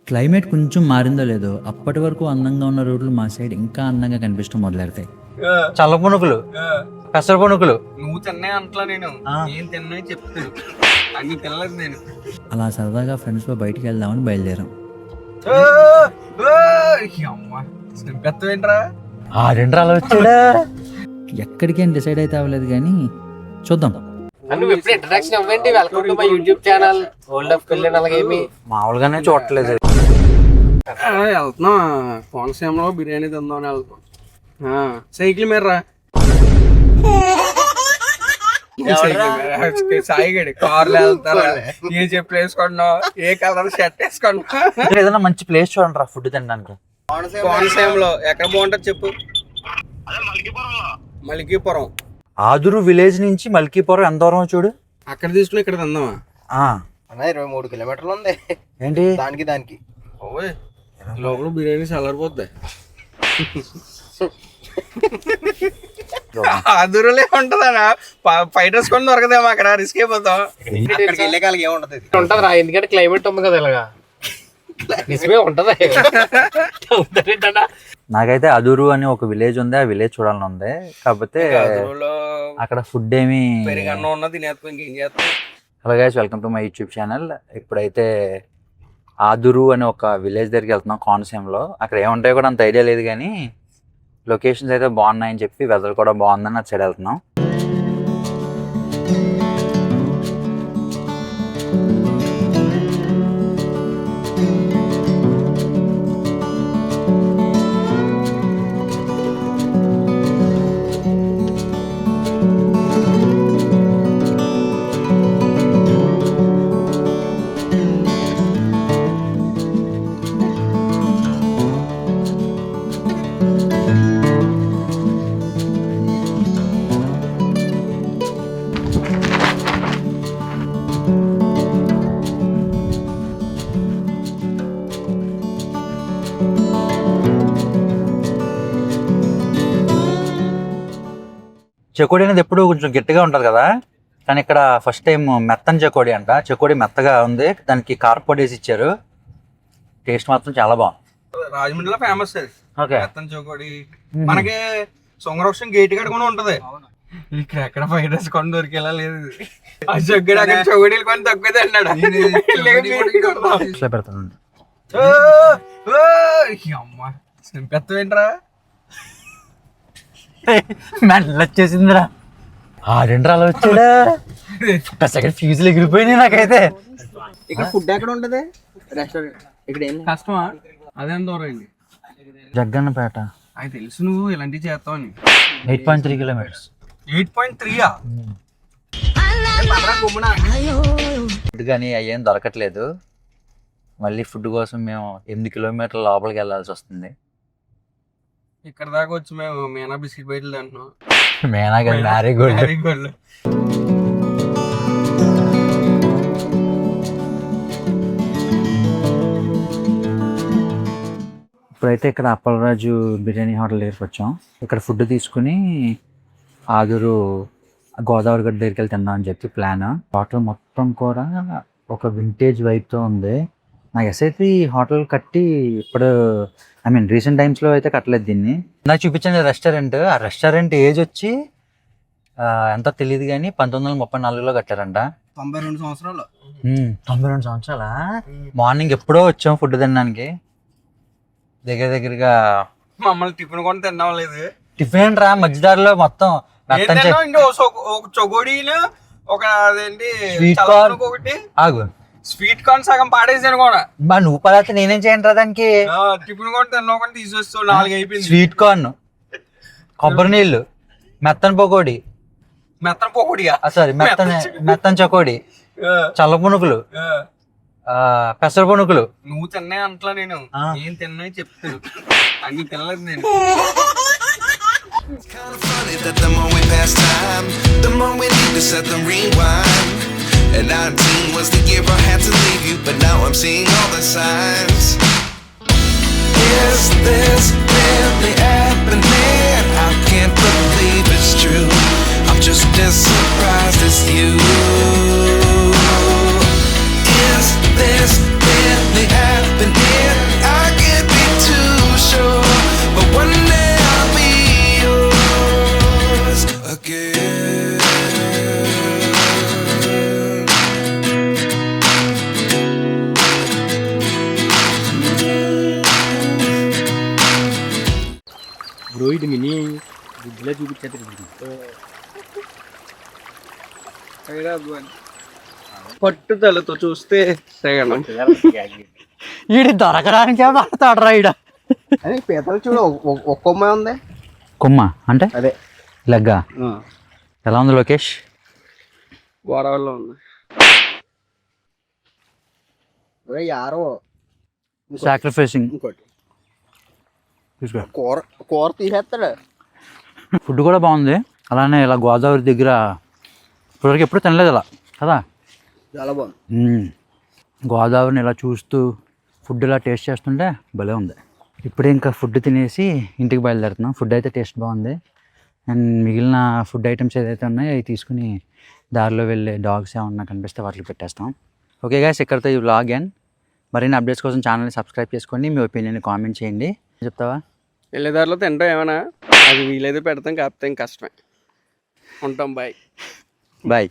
Climate కొంచెం మారిందో లేదో అప్పటి వరకు అందంగా ఉన్న రోడ్లు మా సైడ్ ఇంకా అందంగా కనిపించడం మొదలెడతాయి. చల్ల పునుకులు, పెసర పునుకులు. నువ్వు తిన్నాయి అంటలా, నేను ఏం తిన్నాయి చెప్తాను, అన్ని తినలేదు నేను. అలా సరదాగా ఫ్రెండ్స్తో బయటికి వెళ్దామని బయలుదేరాం. ఏంట్రా ఆ రెండు రాళ్ళు వచ్చాడా? ఎక్కడికేం డిసైడ్ అయితే అవ్వలేదు కానీ చూద్దాం. నువ్వు ఎప్పుడు ఇంట్రడక్షన్ ఇవ్వండి. Welcome to my YouTube channel old of పిల్లలు. అలాగేమి మామూలుగానే చూడట్లేదు. వెళ్తున్నా కోనసీమలో బిర్యానీ తిందామని వెళ్తాం. సైకిల్ మీద రా. సాయిగడి కార్లో వెళ్తారా? ఏ చెప్పులు వేసుకుంటున్నావు, ఏ కలర్ షర్ట్ వేసుకుంటున్నావు? ఏదైనా మంచి ప్లేస్ చూడండి రా ఫుడ్ తినడానికి. కోనసీమలో ఎక్కడ బాగుంటది చెప్పు? మల్కీపురం. ఆదురు విలేజ్ నుంచి మల్కీపురం ఎంత దూరం చూడు. అక్కడ తీసుకుని ఇక్కడ తిందామా? 23 కిలోమీటర్లు ఉంది. ఏంటి దానికి లోపల బిర్యానీ చల్లారిపోద్ది. ఆదురులే ఉంటదనా? ఫైట్ వేసుకొని దొరకదేమో అక్కడ, రిస్క్ అయిపోతాం. అక్కడికి వెళ్ళే కాలకి ఏముంటది ఉంటదిరా, ఎందుకంటే క్లైమేట్ ఉంది కదా ఇలాగా. నిజమే ఉంటది. నాకైతే అదూరు అని ఒక విలేజ్ ఉంది, ఆ విలేజ్ చూడాలని ఉంది. కాకపోతే అక్కడ ఫుడ్ ఏమి పెరిగన్నం ఉన్నది తినేస్తాం, ఇంకేం చేస్తాం. Hello guys, welcome to my YouTube channel. ఇప్పుడైతే ఆదురు అని ఒక విలేజ్ దగ్గరికి వెళ్తున్నాం కోనసీమలో. అక్కడ ఏముంటాయో కూడా అంత ఐడియా లేదు కానీ లొకేషన్స్ అయితే బాగున్నాయని చెప్పి, వెదర్ కూడా బాగుందని అటు సైడ్ వెళ్తున్నాం. చెకోడి అనేది ఎప్పుడు కొంచెం గట్టిగా ఉంటుంది కదా, కానీ ఇక్కడ ఫస్ట్ టైం మెత్తని చెకోడి అంట. చెకోడి మెత్తగా ఉంది, దానికి కారపొడి వేసి ఇచ్చారు. టేస్ట్ మాత్రం చాలా బాగుంది. రాజమండ్రిలో ఫేమస్ అది ఓకే. మెత్తని చోకోడి. మనకి సొంగరోక్షం గేట్ కాడ కూడా ఉంటది. ఇక్కడ ఎక్కడ ఫ్రైడ్ రైస్ కొని దొరికేలా లేదు. ఆ జగ్గుడు అక్కడ చౌడీలు కొని తక్కువ అన్నాడు. పెడతాను. అమ్మా పెత్తవేంట్రా? మెల్ల వచ్చేసిందిరా. ఆ రెండు రాళ్ళు వచ్చాడా? సెకండ్ ఫ్యూజులు ఎగిరిపోయినాయి నాకైతే. ఇక్కడ ఫుడ్ ఎక్కడ ఉంటది? రెస్టారెంట్ ఇక్కడ ఏం కష్టమా? అదేం దూరం అయింది. జగ్గన్నపేట. అది తెలుసు, నువ్వు ఇలాంటివి చేస్తావని. 8.3 కిలోమీటర్స్. 8.3 ఫుడ్ కానీ అయ్యేం దొరకట్లేదు. మళ్ళీ ఫుడ్ కోసం మేము 8 కిలోమీటర్ల లోపలికి వెళ్ళాల్సి వస్తుంది. ఇక్కడ దాకా వచ్చి మేము మేనా బిస్కెట్ బయటలు తింటున్నాం. మేనా కదా, మ్యారీగోల్డ్. ఇప్పుడైతే ఇక్కడ అప్పలరాజు బిర్యానీ హోటల్ దగ్గరికి వచ్చాం. ఇక్కడ ఫుడ్ తీసుకుని ఆదురు గోదావరి గడ్డ దగ్గరికి వెళ్ళి తిందాం అని చెప్పి ప్లాన్. హోటల్ మొత్తం కూడా ఒక వింటేజ్ వైబ్తో ఉంది. నాకు ఎస్ఐతే ఈ హోటల్ కట్టి ఇప్పుడు రీసెంట్ టైమ్స్లో అయితే కట్టలేదు దీన్ని. నాకు చూపించిన రెస్టారెంట్, ఆ రెస్టారెంట్ ఏజ్ వచ్చి ఎంతో తెలియదు కానీ 1934లో కట్టారంట. 92 సంవత్సరాలు. 92 సంవత్సరాలా? మార్నింగ్ ఎప్పుడో వచ్చాం ఫుడ్ తినడానికి. దగ్గరగా మమ్మల్ని టిఫిన్ కూడా తిన్నాం లేదు. టిఫిన్ రా, మధ్యదారిలో మొత్తం చొగోడీలు, ఒక అదేంటి స్వీట్ కార్న్ ఒకటి. ఆగు, స్వీట్ కార్న్ సగం పాడేసాను కూడా. నువ్వు పదార్థం నేనేం చేయండి రా దానికి. టిఫిన్ కూడా తిన్నావు కానీ తీసేస్తూ 4 అయిపోయింది. స్వీట్ కార్న్, కొబ్బరి నీళ్ళు, మెత్తని పకోడి, మెత్తన పకోడియా సారీ మెత్తని చకోడి, చల్ల పునుకులు, పెసర పునుకులు. నువ్వు తిన్నాయి అంటలా, నేను ఏం తిన్నాయి చెప్తాను, అన్ని తినలేదు నేను. It's kind of funny that the more we pass time, the more we need to set the rewind. And 19 was the year I had to leave you, but now I'm seeing all the signs. Is this really happening? I can't believe it's true. I'm just as surprised as you. Is this really happening? ఇది mini గుడ్లో చూపించేది పట్టుదలతో చూస్తే తెగనం. ఈడు దొరకడానికే పడతాడు రా ఈడ. అదే పీతలు చూడు ఒక్క కొమ్మ ఉంది. కొమ్మ అంటే అదే లెగ్గా. ఎలా ఉంది లోకేష్? గోదావరిలో ఉంది. Arrow sacrificing. ఇంకోటి తీసుకో. కూర తీసేస్తాడు. ఫుడ్ కూడా బాగుంది. అలానే ఇలా గోదావరి దగ్గర ఇప్పటివరకు ఎప్పుడు తినలేదు ఇలా కదా. చాలా బాగుంది. గోదావరిని ఇలా చూస్తూ ఫుడ్ ఇలా టేస్ట్ చేస్తుంటే భలే ఉంది. ఇప్పుడే ఇంకా ఫుడ్ తినేసి ఇంటికి బయలుదేరుతున్నాం. ఫుడ్ అయితే టేస్ట్ బాగుంది. అండ్ మిగిలిన ఫుడ్ ఐటమ్స్ ఏదైతే ఉన్నాయో అవి తీసుకుని దారిలో వెళ్ళే డాగ్స్ ఏమన్నా కనిపిస్తే వాటికి పెట్టేస్తాం. ఓకే గైస్, ఇక్కడితో ఈ వ్లాగ్ అండ్ మరిన్ని అప్డేట్స్ కోసం ఛానల్ని సబ్స్క్రైబ్ చేసుకోండి. మీ ఒపీనియన్ కామెంట్ చేయండి. చెప్తావా? వెళ్ళేదారిలో తింటాం ఏమైనా, అది వీలైతే పెడతాం, కాకపోతే కష్టమే. ఉంటాం. బాయ్. బాయ్.